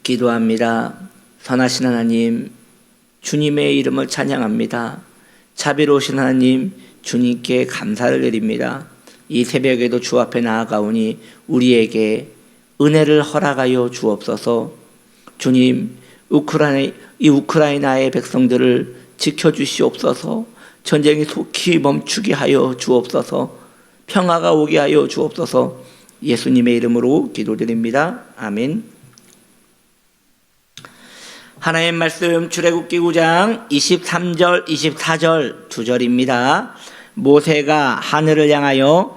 기도합니다. 선하신 하나님, 주님의 이름을 찬양합니다. 자비로우신 하나님, 주님께 감사를 드립니다. 이 새벽에도 주 앞에 나아가오니 우리에게 은혜를 허락하여 주옵소서. 주님, 우크라이나의 백성들을 지켜주시옵소서. 전쟁이 속히 멈추게 하여 주옵소서. 평화가 오게 하여 주옵소서. 예수님의 이름으로 기도드립니다. 아멘. 하나님 말씀 출애굽기 9장 23절 24절 2절입니다. 모세가 하늘을 향하여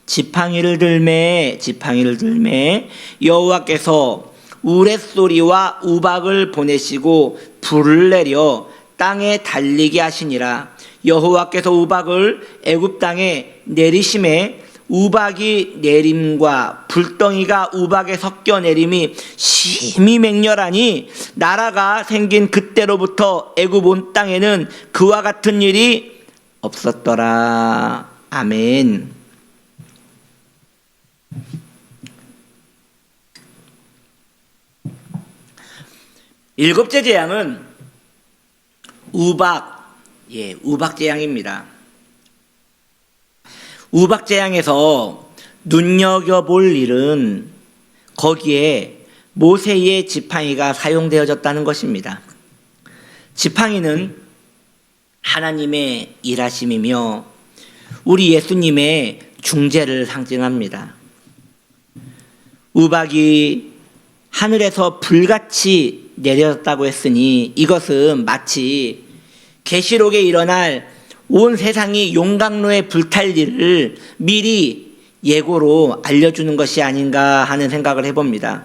지팡이를 들매 여호와께서 우레소리와 우박을 보내시고 불을 내려 땅에 달리게 하시니라. 여호와께서 우박을 애굽 땅에 내리심에 우박이 내림과 불덩이가 우박에 섞여 내림이 심히 맹렬하니 나라가 생긴 그때로부터 애굽 온 땅에는 그와 같은 일이 없었더라. 아멘. 일곱째 재앙은 우박 재앙입니다. 우박 재앙에서 눈여겨볼 일은 거기에 모세의 지팡이가 사용되어졌다는 것입니다. 지팡이는 하나님의 일하심이며 우리 예수님의 중재를 상징합니다. 우박이 하늘에서 불같이 내려졌다고 했으니 이것은 마치 계시록에 일어날 온 세상이 용광로에 불탈 일을 미리 예고로 알려주는 것이 아닌가 하는 생각을 해봅니다.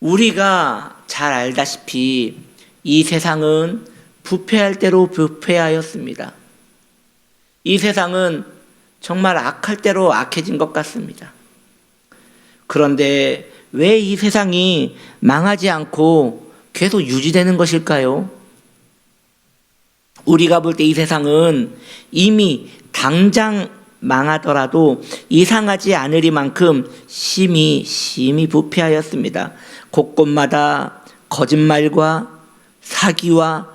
우리가 잘 알다시피 이 세상은 부패할 대로 부패하였습니다. 이 세상은 정말 악할 대로 악해진 것 같습니다. 그런데 왜 이 세상이 망하지 않고 계속 유지되는 것일까요? 우리가 볼 때 이 세상은 이미 당장 망하더라도 이상하지 않으리만큼 심히 부패하였습니다. 곳곳마다 거짓말과 사기와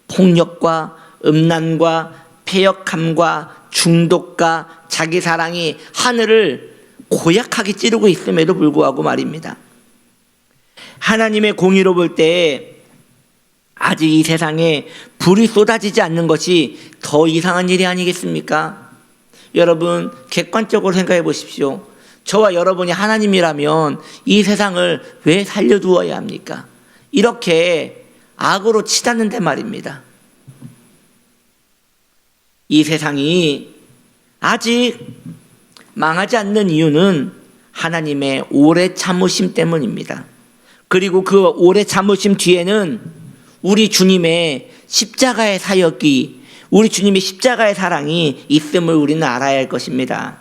폭력과 음란과 패역함과 중독과 자기사랑이 하늘을 고약하게 찌르고 있음에도 불구하고 말입니다. 하나님의 공의로 볼 때 아직 이 세상에 불이 쏟아지지 않는 것이 더 이상한 일이 아니겠습니까? 여러분, 객관적으로 생각해 보십시오. 저와 여러분이 하나님이라면 이 세상을 왜 살려두어야 합니까? 이렇게 악으로 치닫는데 말입니다. 이 세상이 아직 망하지 않는 이유는 하나님의 오래 참으심 때문입니다. 그리고 그 오래 참으심 뒤에는 우리 주님의 십자가의 사역이, 우리 주님의 십자가의 사랑이 있음을 우리는 알아야 할 것입니다.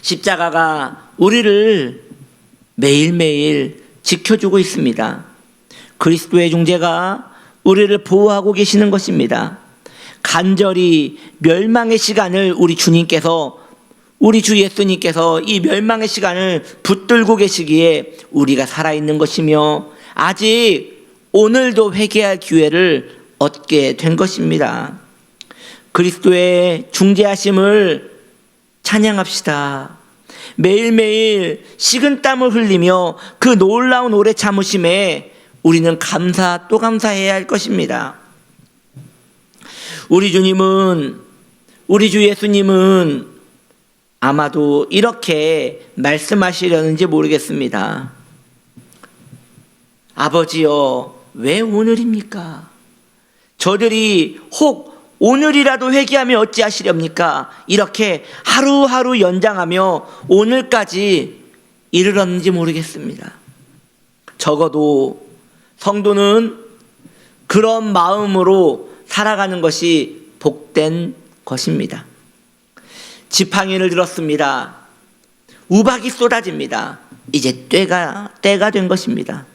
십자가가 우리를 매일매일 지켜주고 있습니다. 그리스도의 중재가 우리를 보호하고 계시는 것입니다. 간절히 멸망의 시간을 우리 주님께서, 우리 주 예수님께서 이 멸망의 시간을 붙들고 계시기에 우리가 살아있는 것이며 아직 오늘도 회개할 기회를 얻게 된 것입니다. 그리스도의 중재하심을 찬양합시다. 매일매일 식은땀을 흘리며 그 놀라운 오래 참으심에 우리는 감사 또 감사해야 할 것입니다. 우리 주님은, 우리 주 예수님은 아마도 이렇게 말씀하시려는지 모르겠습니다. 아버지여, 왜 오늘입니까? 저들이 혹 오늘이라도 회개하며 어찌하시렵니까? 이렇게 하루하루 연장하며 오늘까지 이르렀는지 모르겠습니다. 적어도 성도는 그런 마음으로 살아가는 것이 복된 것입니다. 지팡이를 들었습니다. 우박이 쏟아집니다. 이제 때가 된 것입니다.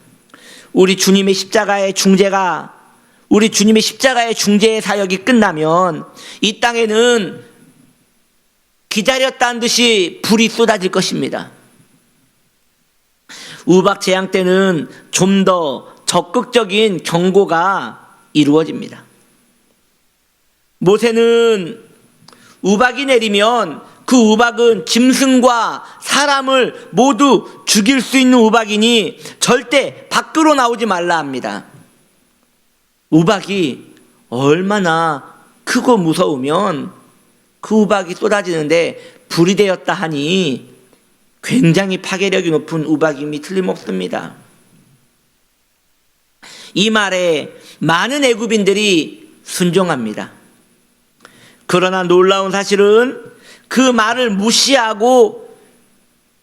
우리 주님의 십자가의 중재가, 우리 주님의 십자가의 중재의 사역이 끝나면 이 땅에는 기다렸다는 듯이 불이 쏟아질 것입니다. 우박 재앙 때는 좀 더 적극적인 경고가 이루어집니다. 모세는 우박이 내리면 그 우박은 짐승과 사람을 모두 죽일 수 있는 우박이니 절대 밖으로 나오지 말라 합니다. 우박이 얼마나 크고 무서우면 그 우박이 쏟아지는데 불이 되었다 하니 굉장히 파괴력이 높은 우박임이 틀림없습니다. 이 말에 많은 애굽인들이 순종합니다. 그러나 놀라운 사실은 그 말을 무시하고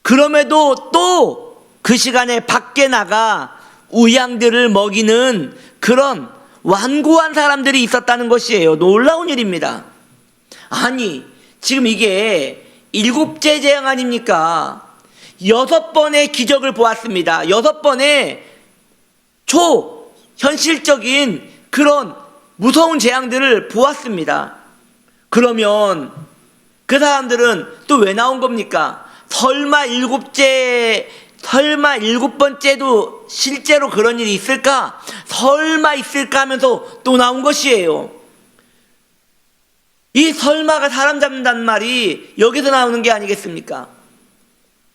그럼에도 또 그 시간에 밖에 나가 우양들을 먹이는 그런 완고한 사람들이 있었다는 것이에요. 놀라운 일입니다. 아니, 지금 이게 7째 재앙 아닙니까? 6번의 기적을 보았습니다. 6번의 초현실적인 그런 무서운 재앙들을 보았습니다. 그러면 그 사람들은 또 왜 나온 겁니까? 설마 7번째도 실제로 그런 일이 있을까? 설마 있을까 하면서 또 나온 것이에요. 이 설마가 사람 잡는다는 말이 여기서 나오는 게 아니겠습니까?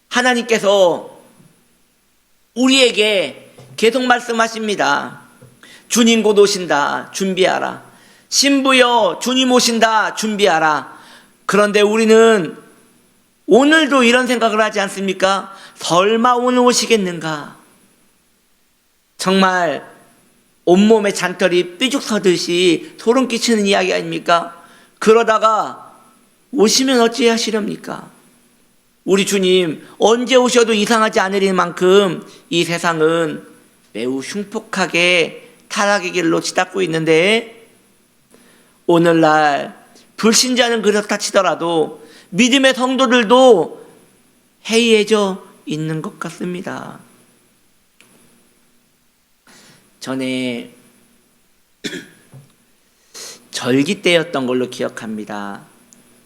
하나님께서 우리에게 계속 말씀하십니다. 주님 곧 오신다. 준비하라. 신부여, 주님 오신다. 준비하라. 그런데 우리는 오늘도 이런 생각을 하지 않습니까? 설마 오늘 오시겠는가? 정말 온몸에 잔털이 삐죽 서듯이 소름 끼치는 이야기 아닙니까? 그러다가 오시면 어찌하시렵니까? 우리 주님 언제 오셔도 이상하지 않을 만큼 이 세상은 매우 흉폭하게 타락의 길로 치닫고 있는데, 오늘날 불신자는 그렇다 치더라도 믿음의 성도들도 해이해져 있는 것 같습니다. 전에 절기 때였던 걸로 기억합니다.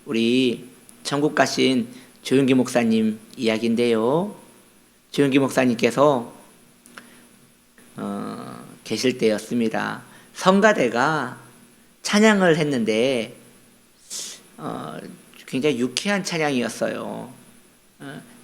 우리 천국 가신 조윤기 목사님 이야기인데요. 조윤기 목사님께서 계실 때였습니다. 성가대가 찬양을 했는데 굉장히 유쾌한 찬양이었어요.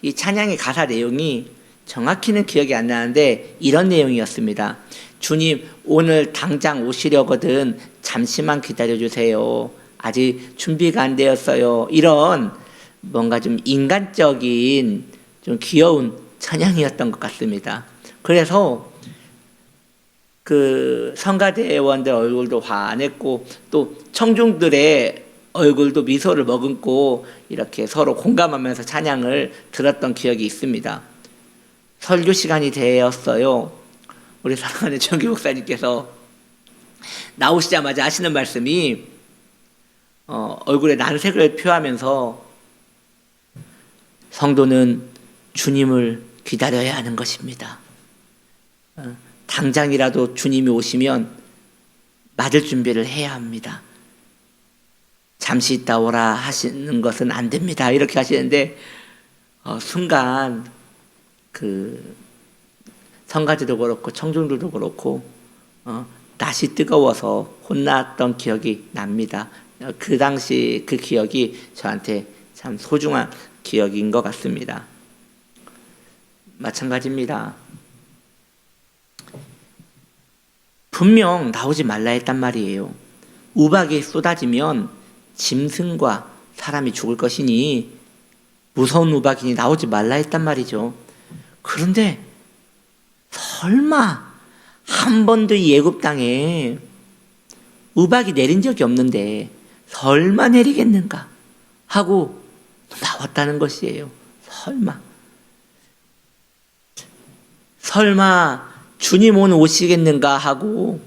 이 찬양의 가사 내용이 정확히는 기억이 안 나는데 이런 내용이었습니다. 주님 오늘 당장 오시려거든 잠시만 기다려주세요. 아직 준비가 안 되었어요. 이런 뭔가 좀 인간적인 좀 귀여운 찬양이었던 것 같습니다. 그래서 그 성가대원들 얼굴도 환했고 또 청중들의 얼굴도 미소를 머금고 이렇게 서로 공감하면서 찬양을 들었던 기억이 있습니다. 설교 시간이 되었어요. 우리 사랑하는 정기 목사님께서 나오시자마자 하시는 말씀이 얼굴에 난색을 표하면서 성도는 주님을 기다려야 하는 것입니다. 당장이라도 주님이 오시면 맞을 준비를 해야 합니다. 잠시 있다 오라 하시는 것은 안 됩니다. 이렇게 하시는데 순간 그 성가대도 그렇고 청중들도 그렇고 낯이 뜨거워서 혼났던 기억이 납니다. 그 당시 그 기억이 저한테 참 소중한 기억인 것 같습니다. 마찬가지입니다. 분명 나오지 말라 했단 말이에요. 우박이 쏟아지면 짐승과 사람이 죽을 것이니 무서운 우박이니 나오지 말라 했단 말이죠. 그런데 설마 한 번도 이 애굽 땅에 우박이 내린 적이 없는데 설마 내리겠는가 하고 나왔다는 것이에요. 설마 주님 오늘 오시겠는가 하고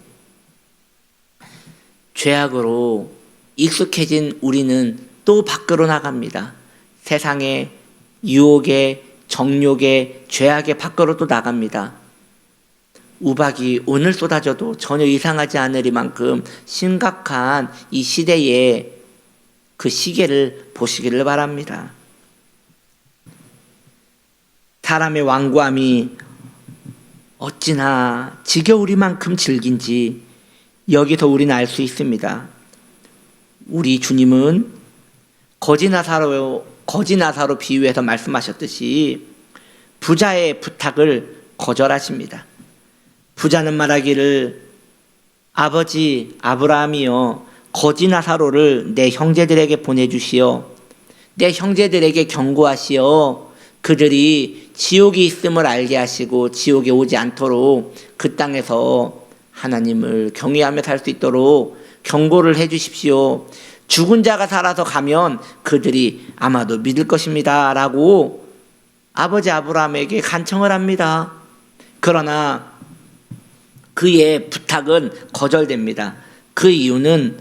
죄악으로 익숙해진 우리는 또 밖으로 나갑니다. 세상의 유혹에 정욕에 죄악의 밖으로 또 나갑니다. 우박이 오늘 쏟아져도 전혀 이상하지 않으리만큼 심각한 이 시대의 그 시계를 보시기를 바랍니다. 사람의 완고함이 어찌나 지겨우리만큼 즐긴지 여기서 우리는 알 수 있습니다. 우리 주님은 거지 나사로 비유해서 말씀하셨듯이 부자의 부탁을 거절하십니다. 부자는 말하기를 아버지 아브라함이여 거지 나사로를 내 형제들에게 보내주시어 내 형제들에게 경고하시어 그들이 지옥이 있음을 알게 하시고 지옥에 오지 않도록 그 땅에서 하나님을 경외하며 살 수 있도록 경고를 해 주십시오. 죽은 자가 살아서 가면 그들이 아마도 믿을 것입니다 라고 아버지 아브라함에게 간청을 합니다. 그러나 그의 부탁은 거절됩니다. 그 이유는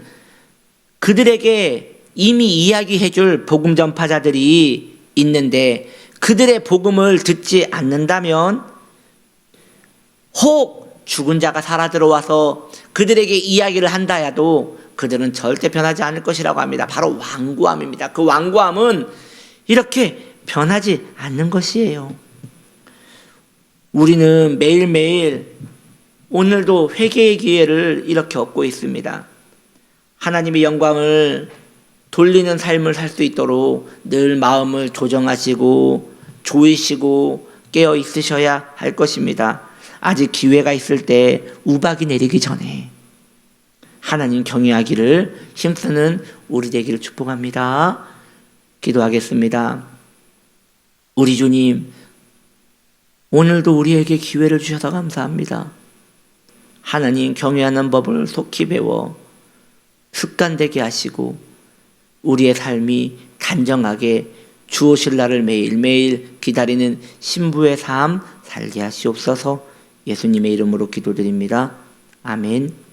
그들에게 이미 이야기해 줄 복음 전파자들이 있는데 그들의 복음을 듣지 않는다면 혹 죽은 자가 살아 들어와서 그들에게 이야기를 한다 해도 그들은 절대 변하지 않을 것이라고 합니다. 바로 완고함입니다. 그 완고함은 이렇게 변하지 않는 것이에요. 우리는 매일매일 오늘도 회개의 기회를 이렇게 얻고 있습니다. 하나님의 영광을 돌리는 삶을 살 수 있도록 늘 마음을 조정하시고 조이시고 깨어 있으셔야 할 것입니다. 아직 기회가 있을 때 우박이 내리기 전에 하나님 경외하기를 힘쓰는 우리 되기를 축복합니다. 기도하겠습니다. 우리 주님, 오늘도 우리에게 기회를 주셔서 감사합니다. 하나님 경외하는 법을 속히 배워 습관되게 하시고 우리의 삶이 단정하게 주 오실 날을 매일매일 기다리는 신부의 삶 살게 하시옵소서. 예수님의 이름으로 기도드립니다. 아멘.